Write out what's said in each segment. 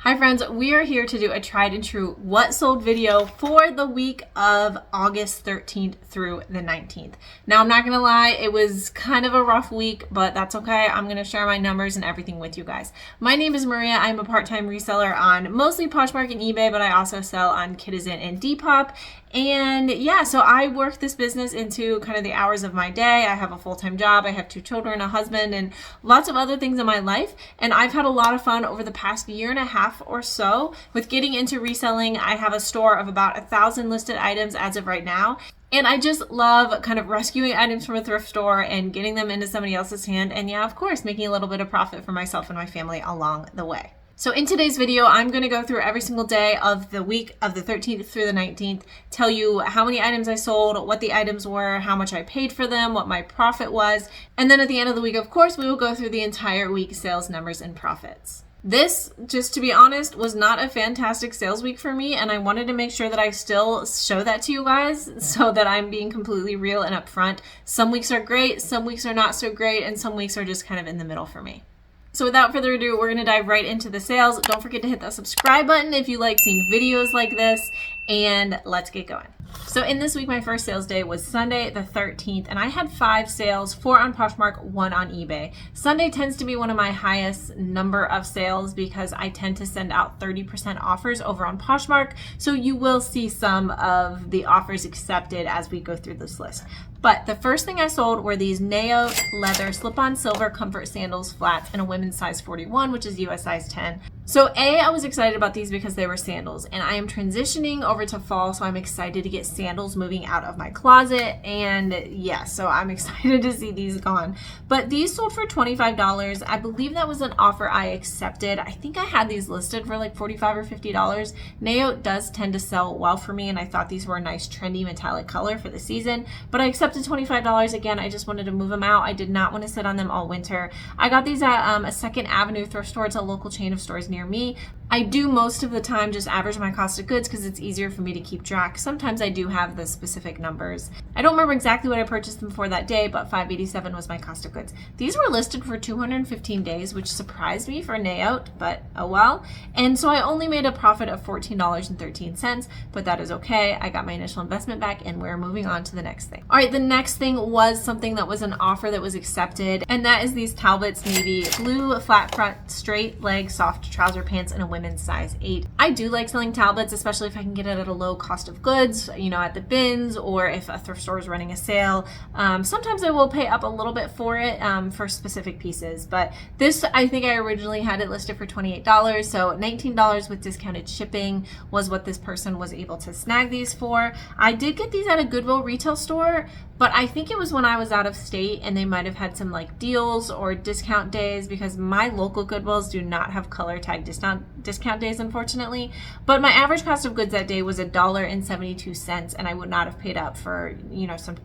Hi friends, we are here to do a tried and true what sold video for the week of August 13th through the 19th. Now I'm not gonna lie, it was kind of a rough week, but that's okay. I'm gonna share my numbers and everything with you guys. My name is Maria. I'm a part-time reseller on mostly Poshmark and eBay, but I also sell on Kidizen and Depop. And yeah, so I work this business into kind of the hours of my day. I have a full-time job. I have 2 children, a husband, and lots of other things in my life. And I've had a lot of fun over the past year and a half or so with getting into reselling. I have a store of about 1,000 listed items as of right now. And I just love kind of rescuing items from a thrift store and getting them into somebody else's hand. And yeah, of course, making a little bit of profit for myself and my family along the way. So in today's video, I'm going to go through every single day of the week of the 13th through the 19th, tell you how many items I sold, what the items were, how much I paid for them, what my profit was. And then at the end of the week, of course, we will go through the entire week sales numbers and profits. This, just to be honest, was not a fantastic sales week for me, and I wanted to make sure that I still show that to you guys so that I'm being completely real and upfront. Some weeks are great, some weeks are not so great, and some weeks are just kind of in the middle for me. So without further ado, we're going to dive right into the sales. Don't forget to hit that subscribe button if you like seeing videos like this, and let's get going. So in this week, my first sales day was Sunday the 13th, and I had 5 sales, 4 on Poshmark, 1 on eBay. Sunday tends to be one of my highest number of sales because I tend to send out 30% offers over on Poshmark, so you will see some of the offers accepted as we go through this list. But the first thing I sold were these Neo leather slip-on silver comfort sandals flats in a women's size 41, which is US size 10. So I was excited about these because they were sandals, and I am transitioning over to fall, so I'm excited to get sandals moving out of my closet. And yeah, so I'm excited to see these gone. But these sold for $25. I believe that was an offer I accepted. I think I had these listed for like $45 or $50. Neo does tend to sell well for me, and I thought these were a nice trendy metallic color for the season, but I accepted $25. Again, I just wanted to move them out. I did not want to sit on them all winter. I got these at a Second Avenue thrift store. It's a local chain of stores near me. I do most of the time just average my cost of goods because it's easier for me to keep track. Sometimes I do have the specific numbers. I don't remember exactly what I purchased them for that day, but $587 was my cost of goods. These were listed for 215 days, which surprised me for a nayout, but oh well. And so I only made a profit of $14.13, but that is okay. I got my initial investment back, and we're moving on to the next thing. All right, the next thing was something that was an offer that was accepted, and that is these Talbot's navy blue flat front straight leg soft trouser pants in a women's size 8. I do like selling Talbots, especially if I can get it at a low cost of goods, you know, at the bins, or if a thrift store is running a sale. Sometimes I will pay up a little bit for it for specific pieces, but this, I think I originally had it listed for $28, so $19 with discounted shipping was what this person was able to snag these for. I did get these at a Goodwill retail store, but I think it was when I was out of state, and they might have had some like deals or discount days, because my local Goodwills do not have color tag discount days, unfortunately. But my average cost of goods that day was $1.72, and I would not have paid up for, you know, some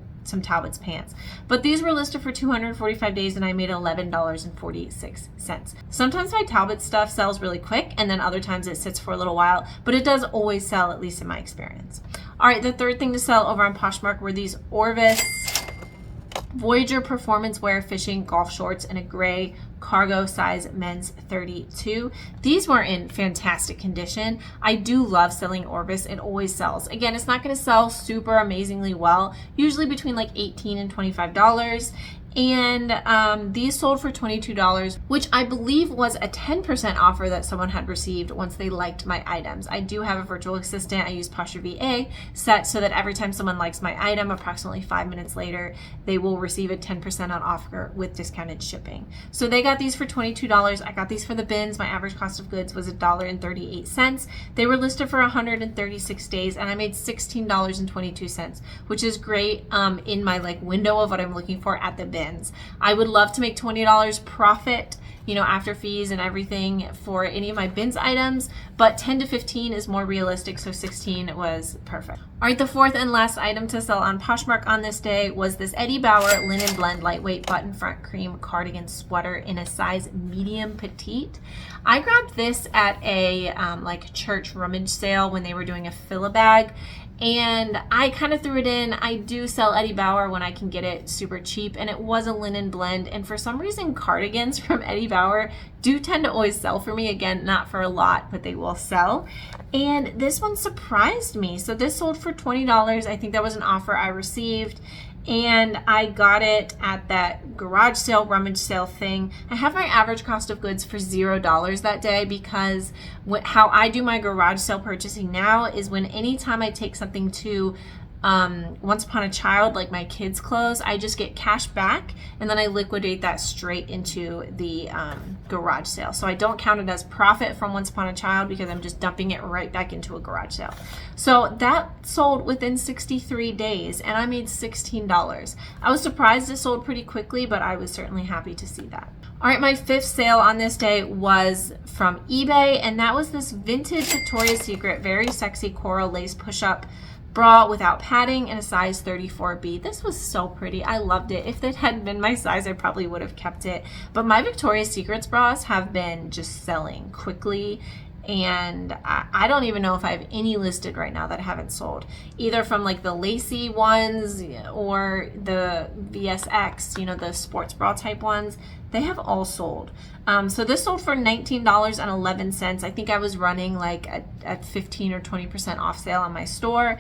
Talbot's pants. But these were listed for 245 days, and I made $11.46. Sometimes my Talbot stuff sells really quick, and then other times it sits for a little while, but it does always sell, at least in my experience. All right, the third thing to sell over on Poshmark were these Orvis Voyager performance wear fishing golf shorts in a gray cargo size men's 32. These were in fantastic condition. I do love selling Orvis. It always sells. Again, it's not going to sell super amazingly well, usually between like $18 and $25. And these sold for $22, which I believe was a 10% offer that someone had received once they liked my items. I do have a virtual assistant. I use Posture VA set so that every time someone likes my item, approximately 5 minutes later, they will receive a 10% on offer with discounted shipping. So they got these for $22. I got these for the bins. My average cost of goods was $1.38. They were listed for 136 days, and I made $16.22, which is great in my like window of what I'm looking for at the bin. I would love to make $20 profit, you know, after fees and everything for any of my bins items, but 10 to 15 is more realistic, so 16 was perfect. All right, the fourth and last item to sell on Poshmark on this day was this Eddie Bauer linen blend lightweight button front cream cardigan sweater in a size medium petite. I grabbed this at a like church rummage sale when they were doing a fill-a-bag, and I kind of threw it in. I do sell Eddie Bauer when I can get it super cheap, and it was a linen blend, and for some reason cardigans from Eddie devour do tend to always sell for me. Again, not for a lot, but they will sell. And this one surprised me. So this sold for $20. I think that was an offer I received. And I got it at that garage sale, rummage sale thing. I have my average cost of goods for $0 that day, because how I do my garage sale purchasing now is when anytime I take something to Once Upon a Child, like my kids' clothes, I just get cash back and then I liquidate that straight into the garage sale. So I don't count it as profit from Once Upon a Child because I'm just dumping it right back into a garage sale. So that sold within 63 days and I made $16. I was surprised it sold pretty quickly, but I was certainly happy to see that. All right, my fifth sale on this day was from eBay, and that was this vintage Victoria's Secret very sexy coral lace push-up bra without padding in a size 34B. This was so pretty. I loved it. If it hadn't been my size, I probably would have kept it. But my Victoria's Secrets bras have been just selling quickly, and I don't even know if I have any listed right now that haven't sold, either from like the lacy ones or the VSX, you know, the sports bra type ones. They have all sold. So this sold for $19.11. I think I was running like at 15 or 20% off sale on my store.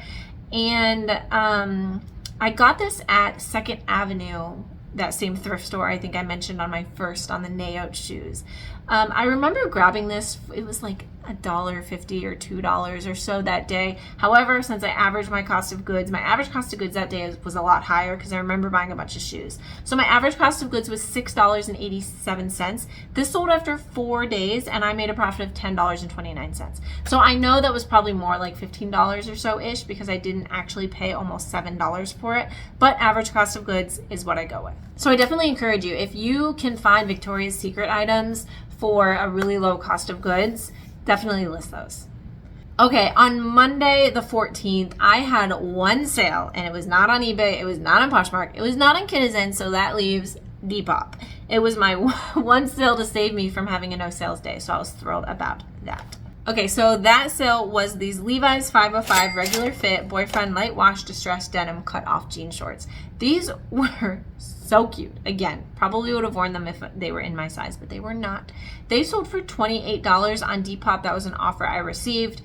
And I got this at 2nd Avenue, that same thrift store I think I mentioned on my first, on the Naote shoes. I remember grabbing this, it was like $1.50 or $2 or so that day. However, since I averaged my cost of goods, my average cost of goods that day was a lot higher because I remember buying a bunch of shoes. So my average cost of goods was $6.87. This sold after 4 days and I made a profit of $10.29. So I know that was probably more like $15 or so ish because I didn't actually pay almost $7 for it, but average cost of goods is what I go with. So I definitely encourage you, if you can find Victoria's Secret items for a really low cost of goods, definitely list those. Okay, on Monday the 14th, I had one sale, and it was not on eBay, it was not on Poshmark, it was not on Kidizen, so that leaves Depop. It was my one sale to save me from having a no sales day, so I was thrilled about that. Okay, so that sale was these Levi's 505 regular fit boyfriend light wash distressed denim cut off jean shorts. These were so cute. Again, probably would have worn them if they were in my size, but they were not. They sold for $28 on Depop. That was an offer I received.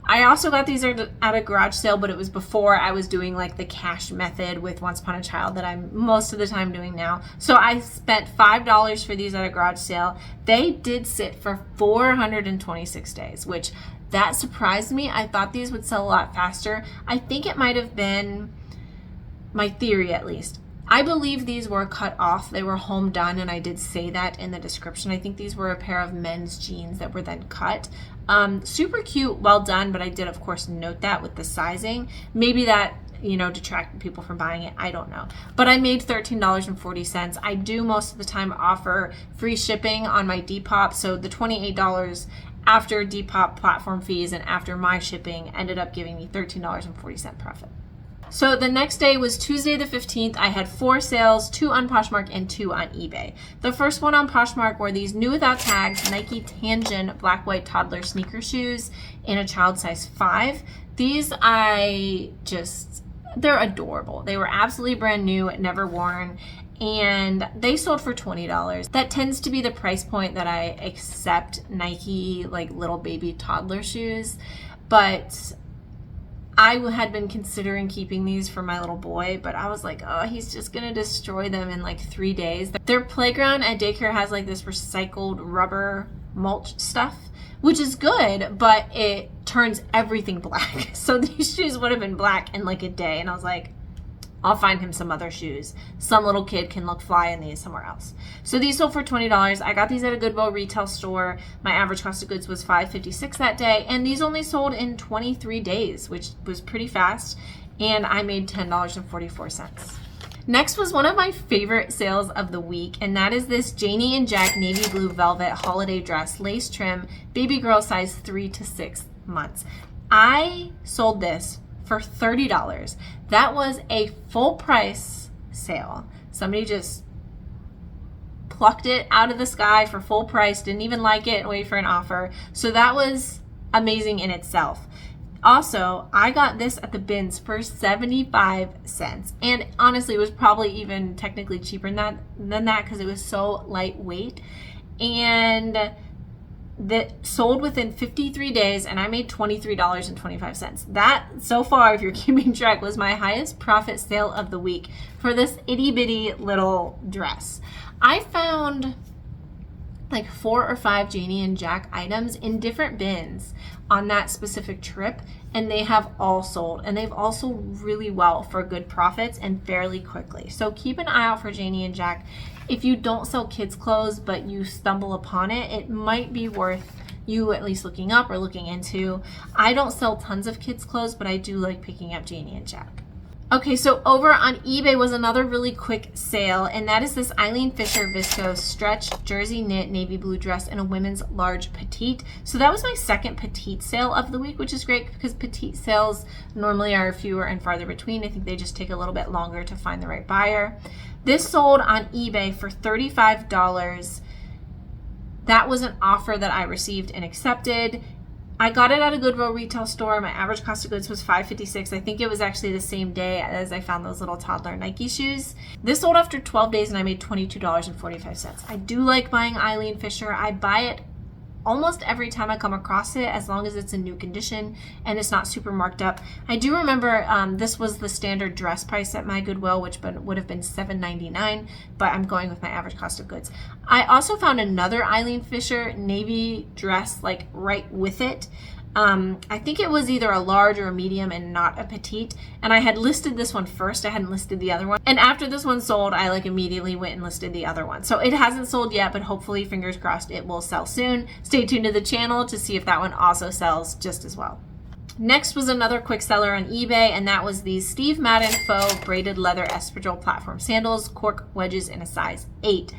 I also got these at a garage sale, but it was before I was doing like the cash method with Once Upon a Child that I'm most of the time doing now. So I spent $5 for these at a garage sale. They did sit for 426 days, which that surprised me. I thought these would sell a lot faster. I think it might have been my theory, at least. I believe these were cut off. They were home done, and I did say that in the description. I think these were a pair of men's jeans that were then cut. Super cute, well done, but I did, of course, note that with the sizing. Maybe that, you know, detracted people from buying it. I don't know. But I made $13.40. I do most of the time offer free shipping on my Depop, so the $28 after Depop platform fees and after my shipping ended up giving me $13.40 profit. So the next day was Tuesday the 15th. I had 4 sales, 2 on Poshmark and 2 on eBay. The first one on Poshmark were these new without tags Nike Tangent black white toddler sneaker shoes in a child size 5. These they're adorable. They were absolutely brand new, never worn, and they sold for $20. That tends to be the price point that I accept Nike like little baby toddler shoes, but I had been considering keeping these for my little boy, but I was like, oh, he's just gonna destroy them in like 3 days. Their playground at daycare has like this recycled rubber mulch stuff, which is good, but it turns everything black. So these shoes would have been black in like a day, and I was like, I'll find him some other shoes. Some little kid can look fly in these somewhere else. So these sold for $20. I got these at a Goodwill retail store. My average cost of goods was $5.56 that day, and these only sold in 23 days, which was pretty fast, and I made $10.44. Next was one of my favorite sales of the week, and that is this Janie and Jack navy blue velvet holiday dress, lace trim, baby girl size 3 to 6 months. I sold this for $30. That was a full price sale. Somebody just plucked it out of the sky for full price, didn't even like it and wait for an offer. So that was amazing in itself. Also, I got this at the bins for 75 cents. And honestly, it was probably even technically cheaper than that because it was so lightweight. and that sold within 53 days, and I made $23.25. That, so far, if you're keeping track, was my highest profit sale of the week for this itty bitty little dress. I found like 4 or 5 Janie and Jack items in different bins on that specific trip, and they have all sold, and they've all sold really well for good profits and fairly quickly. So keep an eye out for Janie and Jack. If you don't sell kids clothes but you stumble upon it, it might be worth you at least looking up or looking into. I don't sell tons of kids clothes, but I do like picking up Janie and Jack. Okay, so over on eBay was another really quick sale, and that is this Eileen Fisher Visco stretch jersey knit navy blue dress in a women's large petite. So that was my second petite sale of the week, which is great because petite sales normally are fewer and farther between. I think they just take a little bit longer to find the right buyer. This sold on eBay for $35. That was an offer that I received and accepted. I got it at a Goodwill retail store. My average cost of goods was $5.56. I think it was actually the same day as I found those little toddler Nike shoes. This sold after 12 days and I made $22.45. I do like buying Eileen Fisher. I buy it almost every time I come across it, as long as it's in new condition and it's not super marked up. I do remember this was the standard dress price at my Goodwill, which would have been $7.99, but I'm going with my average cost of goods. I also found another Eileen Fisher navy dress like right with it. I think it was either a large or a medium and not a petite, and I had listed this one first. I hadn't listed the other one, and after this one sold, I like immediately went and listed the other one. So it hasn't sold yet, but hopefully, fingers crossed, it will sell soon. Stay tuned to the channel to see if that one also sells just as well. Next was another quick seller on eBay, and that was these Steve Madden faux braided leather espadrille platform sandals, cork wedges in a size 8.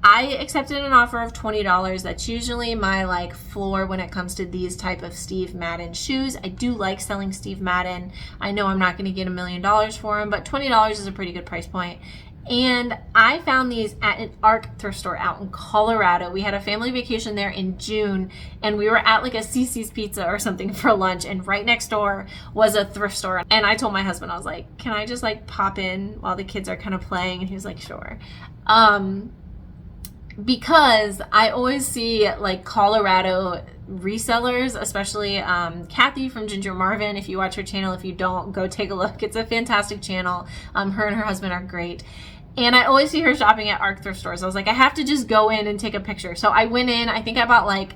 I accepted an offer of $20. That's usually my like floor when it comes to these type of Steve Madden shoes. I do like selling Steve Madden. I know I'm not going to get $1 million for them, but $20 is a pretty good price point. And I found these at an ARC thrift store out in Colorado. We had a family vacation there in June, and we were at like a Cece's Pizza or something for lunch, and right next door was a thrift store. And I told my husband, I was like, can I just like pop in while the kids are kind of playing? And he was like, sure. Because I always see like Colorado resellers, especially Kathy from Ginger Marvin. If you watch her channel, if you don't, go take a look. It's a fantastic channel. Her and her husband are great. And I always see her shopping at ARC thrift stores. I was like, I have to just go in and take a picture. So I went in, I think I bought like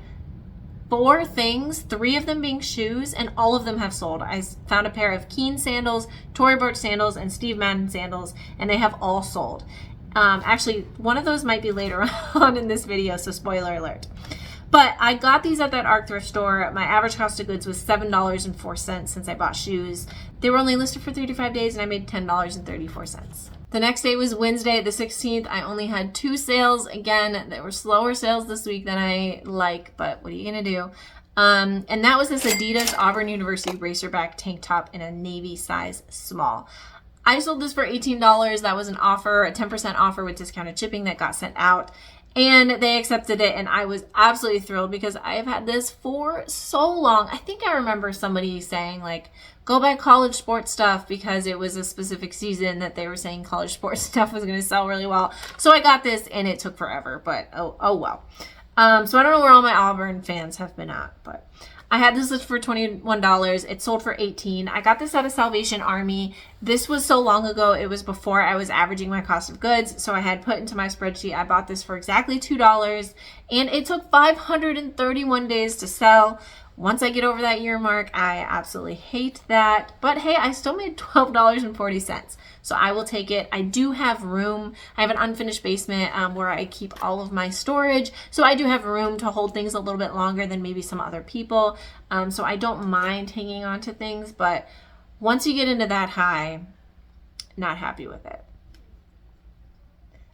4 things, 3 of them being shoes, and all of them have sold. I found a pair of Keen sandals, Tory Burch sandals, and Steve Madden sandals, and they have all sold. Actually, one of those might be later on in this video, so spoiler alert. But I got these at that ARC thrift store. My average cost of goods was $7.04 since I bought shoes. They were only listed for 3 to 5 days, and I made $10.34. The next day was Wednesday, the 16th. I only had 2 sales. Again, there were slower sales this week than I like, but what are you going to do? And that was this Adidas Auburn University racerback tank top in a navy size small. I sold this for $18. That was an offer, a 10% offer with discounted shipping that got sent out. And they accepted it, and I was absolutely thrilled because I have had this for so long. I think I remember somebody saying, like, go buy college sports stuff because it was a specific season that they were saying college sports stuff was going to sell really well. So I got this, and it took forever, but oh well. So I don't know where all my Auburn fans have been at, but I had this list for $21. It sold for $18. I got this at a Salvation Army. This was so long ago. It was before I was averaging my cost of goods. So I had put into my spreadsheet, I bought this for exactly $2. And it took 531 days to sell. Once I get over that year mark, I absolutely hate that. But hey, I still made $12.40. So I will take it. I do have room. I have an unfinished basement where I keep all of my storage. So I do have room to hold things a little bit longer than maybe some other people. So I don't mind hanging on to things. But once you get into that high, not happy with it.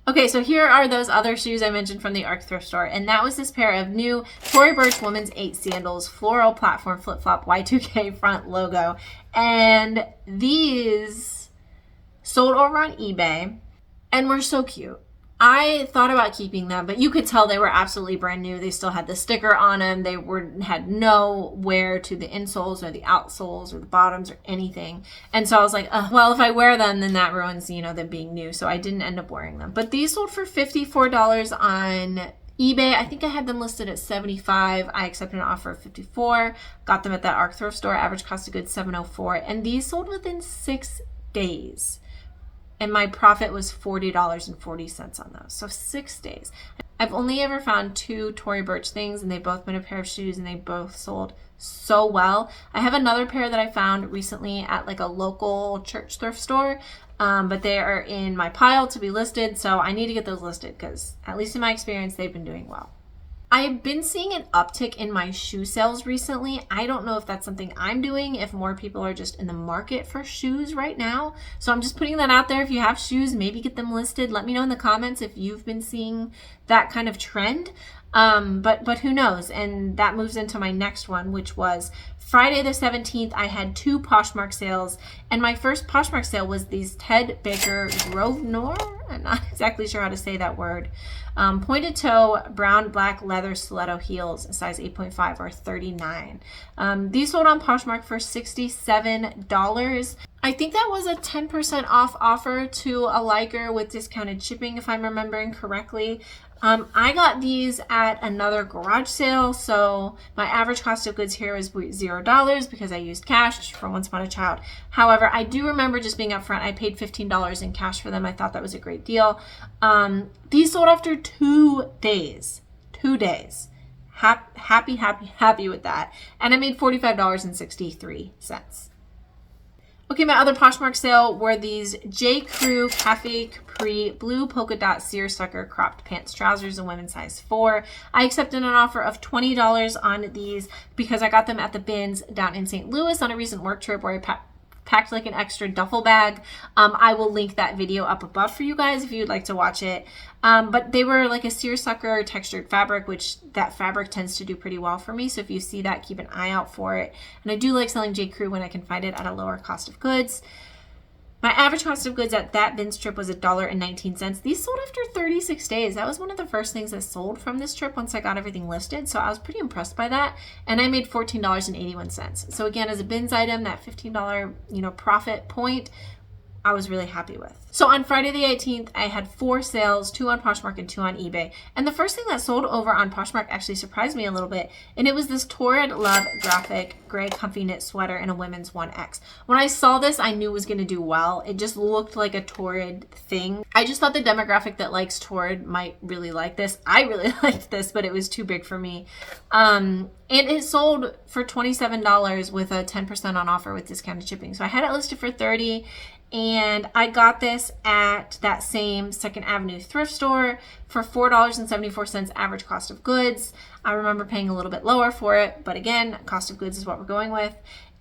Okay, so here are those other shoes I mentioned from the ARC thrift store, and that was this pair of new Tory Burch Women's 8 sandals, floral platform flip-flop Y2K front logo, and these sold over on eBay and were so cute. I thought about keeping them, but you could tell they were absolutely brand new. They still had the sticker on them. They had no wear to the insoles or the outsoles or the bottoms or anything. And so I was like, well, if I wear them, then that ruins, them being new. So I didn't end up wearing them. But these sold for $54 on eBay, I think I had them listed at $75. I accepted an offer of $54. Got them at that ARC thrift store. Average cost of goods $704. And these sold within 6 days. And my profit was $40.40 on those. So 6 days. I've only ever found 2 Tory Burch things, and they've both been a pair of shoes, and they both sold so well. I have another pair that I found recently at like a local church thrift store, but they are in my pile to be listed, so I need to get those listed because, at least in my experience, they've been doing well. I've been seeing an uptick in my shoe sales recently. I don't know if that's something I'm doing, if more people are just in the market for shoes right now. So I'm just putting that out there. If you have shoes, maybe get them listed. Let me know in the comments if you've been seeing that kind of trend. But who knows? And that moves into my next one, which was Friday the 17th. I had 2 Poshmark sales, and my first Poshmark sale was these Ted Baker Grosvenor. I'm not exactly sure how to say that word. Pointed toe, brown, black leather stiletto heels, size 8.5 or 39. These sold on Poshmark for $67. I think that was a 10% off offer to a liker with discounted shipping, if I'm remembering correctly. I got these at another garage sale, so my average cost of goods here was $0 because I used cash for Once Upon a Child. However, I do remember just being upfront, I paid $15 in cash for them. I thought that was a great deal. These sold after 2 days. 2 days. Happy with that. And I made $45.63. Okay, my other Poshmark sale were these J. Crew Cafe Capri blue polka dot seersucker cropped pants trousers in women's size 4. I accepted an offer of $20 on these because I got them at the bins down in St. Louis on a recent work trip where I packed like an extra duffel bag. I will link that video up above for you guys if you'd like to watch it. But they were like a seersucker textured fabric, which that fabric tends to do pretty well for me. So if you see that, keep an eye out for it. And I do like selling J. Crew when I can find it at a lower cost of goods. My average cost of goods at that bins trip was $1.19. These sold after 36 days. That was one of the first things that sold from this trip once I got everything listed. So I was pretty impressed by that. And I made $14.81. So again, as a bins item, that $15, profit point, I was really happy with. So on Friday the 18th, I had 4 sales, 2 on Poshmark and 2 on eBay. And the first thing that sold over on Poshmark actually surprised me a little bit. And it was this Torrid Love graphic gray comfy knit sweater in a women's 1X. When I saw this, I knew it was going to do well. It just looked like a Torrid thing. I just thought the demographic that likes Torrid might really like this. I really liked this, but it was too big for me. And it sold for $27 with a 10% on offer with discounted shipping. So I had it listed for $30. And I got this at that same 2nd Avenue thrift store for $4.74 average cost of goods. I remember paying a little bit lower for it, but again, cost of goods is what we're going with.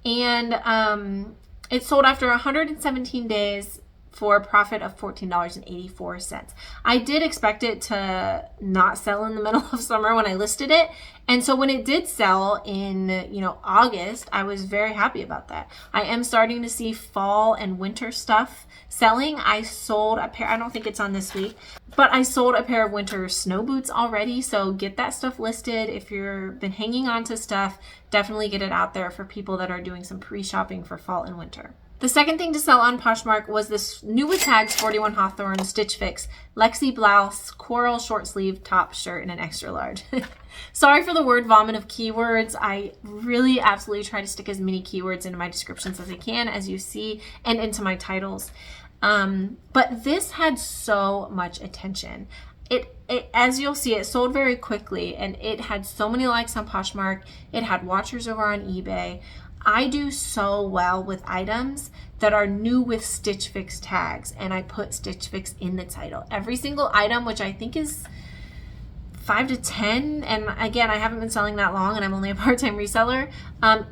And it sold after 117 days for a profit of $14.84. I did expect it to not sell in the middle of summer when I listed it. And so when it did sell in, August, I was very happy about that. I am starting to see fall and winter stuff selling. I sold a pair, I don't think it's on this week, but I sold a pair of winter snow boots already. So get that stuff listed. If you've been hanging on to stuff, definitely get it out there for people that are doing some pre-shopping for fall and winter. The second thing to sell on Poshmark was this new with tags 41 Hawthorne Stitch Fix Lexi blouse, coral short sleeve top shirt in an extra large. Sorry for the word vomit of keywords. I really absolutely try to stick as many keywords into my descriptions as I can, as you see, and into my titles. But this had so much attention. It as you'll see, it sold very quickly, and it had so many likes on Poshmark. It had watchers over on eBay. I do so well with items that are new with Stitch Fix tags, and I put Stitch Fix in the title. Every single item, which I think is 5 to 10, and again, I haven't been selling that long and I'm only a part-time reseller.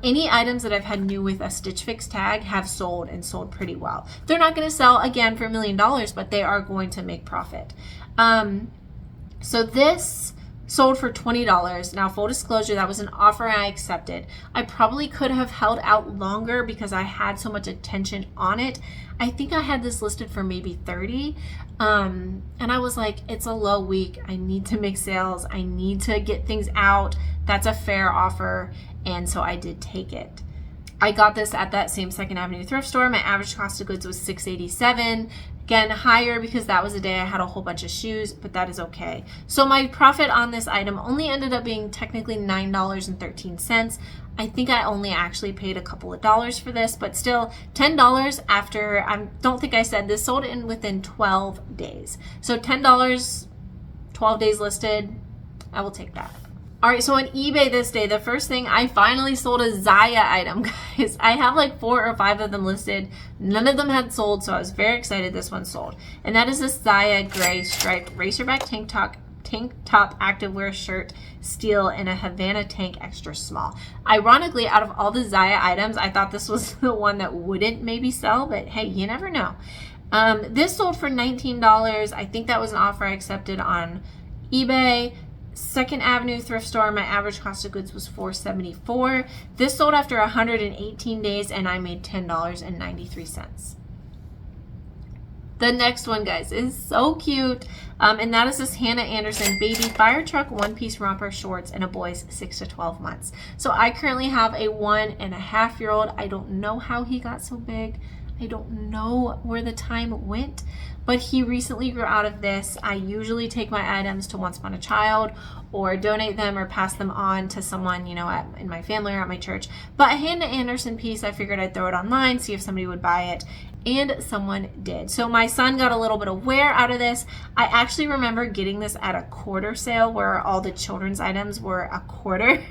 Any items that I've had new with a Stitch Fix tag have sold, and sold pretty well. They're not going to sell again for $1 million, but they are going to make profit. So this sold for $20. Now, full disclosure, that was an offer I accepted. I probably could have held out longer because I had so much attention on it. I think I had this listed for maybe $30. And I was like, it's a low week. I need to make sales. I need to get things out. That's a fair offer. And so I did take it. I got this at that same 2nd Avenue thrift store. My average cost of goods was $6.87. Again, higher because that was a day I had a whole bunch of shoes, but that is okay. So my profit on this item only ended up being technically $9.13. I think I only actually paid a couple of dollars for this, but still $10 after, I don't think I said this, sold in within 12 days. So $10, 12 days listed, I will take that. All right, so on eBay this day, the first thing, I finally sold a Zaya item, guys. I have like 4 or 5 of them listed. None of them had sold, so I was very excited this one sold. And that is this Zaya gray striped racerback tank top activewear shirt, steel in a Havana tank extra small. Ironically, out of all the Zaya items, I thought this was the one that wouldn't maybe sell, but hey, you never know. This sold for $19. I think that was an offer I accepted on eBay. Second Avenue thrift store, my average cost of goods was $4.74. This sold after 118 days and I made $10.93. The next one, guys, is so cute. And that is this Hannah Anderson baby fire truck one-piece romper shorts in a boy's 6 to 12 months. So I currently have a 1.5-year-old. I don't know how he got so big. I don't know where the time went, but he recently grew out of this. I usually take my items to Once Upon a Child or donate them or pass them on to someone, you know, in my family or at my church. But a Hannah Anderson piece, I figured I'd throw it online, see if somebody would buy it. And someone did. So my son got a little bit of wear out of this. I actually remember getting this at a quarter sale where all the children's items were a quarter.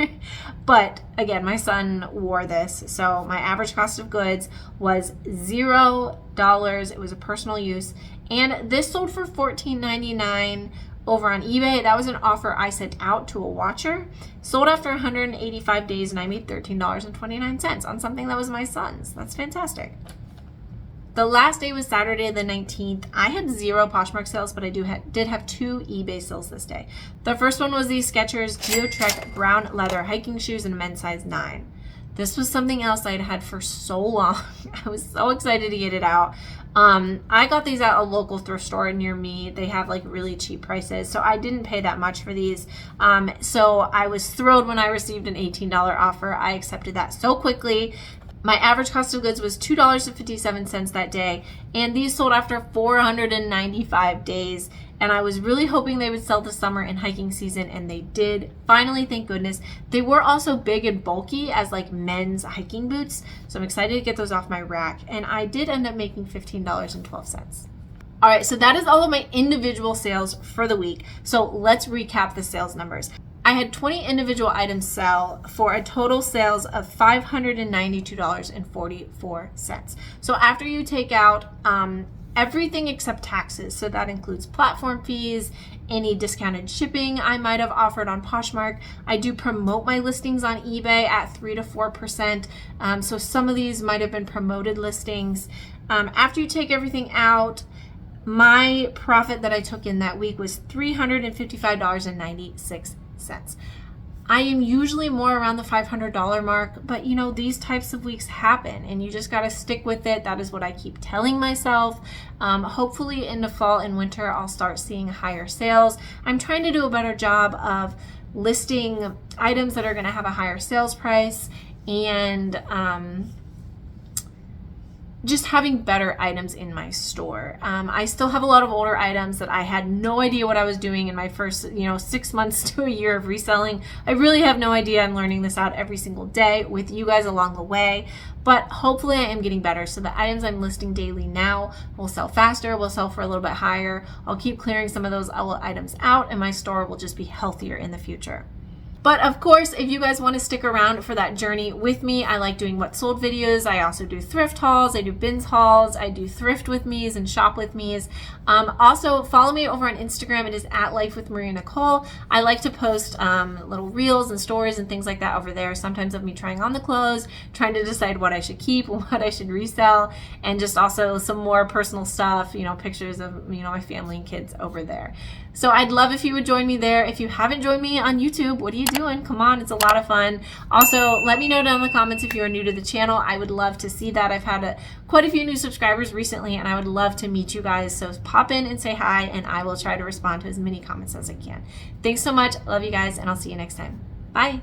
But again, my son wore this. So my average cost of goods was $0. It was a personal use. And this sold for $14.99 over on eBay. That was an offer I sent out to a watcher. Sold after 185 days and I made $13.29 on something that was my son's. That's fantastic. The last day was Saturday the 19th. I had 0 Poshmark sales, but I did have 2 eBay sales this day. The first one was these Skechers GeoTrek brown leather hiking shoes in a men's size 9. This was something else I'd had for so long. I was so excited to get it out. I got these at a local thrift store near me. They have like really cheap prices, so I didn't pay that much for these. So I was thrilled when I received an $18 offer. I accepted that so quickly. My average cost of goods was $2.57 that day, and these sold after 495 days. And I was really hoping they would sell this summer in hiking season, and they did. Finally, thank goodness. They were also big and bulky as like men's hiking boots, so I'm excited to get those off my rack. And I did end up making $15.12. All right, so that is all of my individual sales for the week. So let's recap the sales numbers. I had 20 individual items sell for a total sales of $592.44. So after you take out everything except taxes, so that includes platform fees, any discounted shipping I might have offered on Poshmark. I do promote my listings on eBay at 3 to 4%. So some of these might have been promoted listings. After you take everything out, my profit that I took in that week was $355.96. I am usually more around the $500 mark, but you know, these types of weeks happen and you just got to stick with it. That is what I keep telling myself. Hopefully in the fall and winter, I'll start seeing higher sales. I'm trying to do a better job of listing items that are going to have a higher sales price and just having better items in my store. I still have a lot of older items that I had no idea what I was doing in my first, 6 months to a year of reselling. I really have no idea. I'm learning this out every single day with you guys along the way, but hopefully I am getting better. So the items I'm listing daily now will sell faster, will sell for a little bit higher. I'll keep clearing some of those old items out and my store will just be healthier in the future. But of course, if you guys want to stick around for that journey with me, I like doing what sold videos. I also do thrift hauls. I do bins hauls. I do thrift with me's and shop with me's. Also, follow me over on Instagram. It is at Life with Maria Nicole. I like to post little reels and stories and things like that over there. Sometimes of me trying on the clothes, trying to decide what I should keep, what I should resell, and just also some more personal stuff, pictures of, my family and kids over there. So I'd love if you would join me there. If you haven't joined me on YouTube, what are you doing? Come on, it's a lot of fun. Also, let me know down in the comments if you are new to the channel. I would love to see that. I've had quite a few new subscribers recently, and I would love to meet you guys. So pop in and say hi, and I will try to respond to as many comments as I can. Thanks so much. Love you guys, and I'll see you next time. Bye.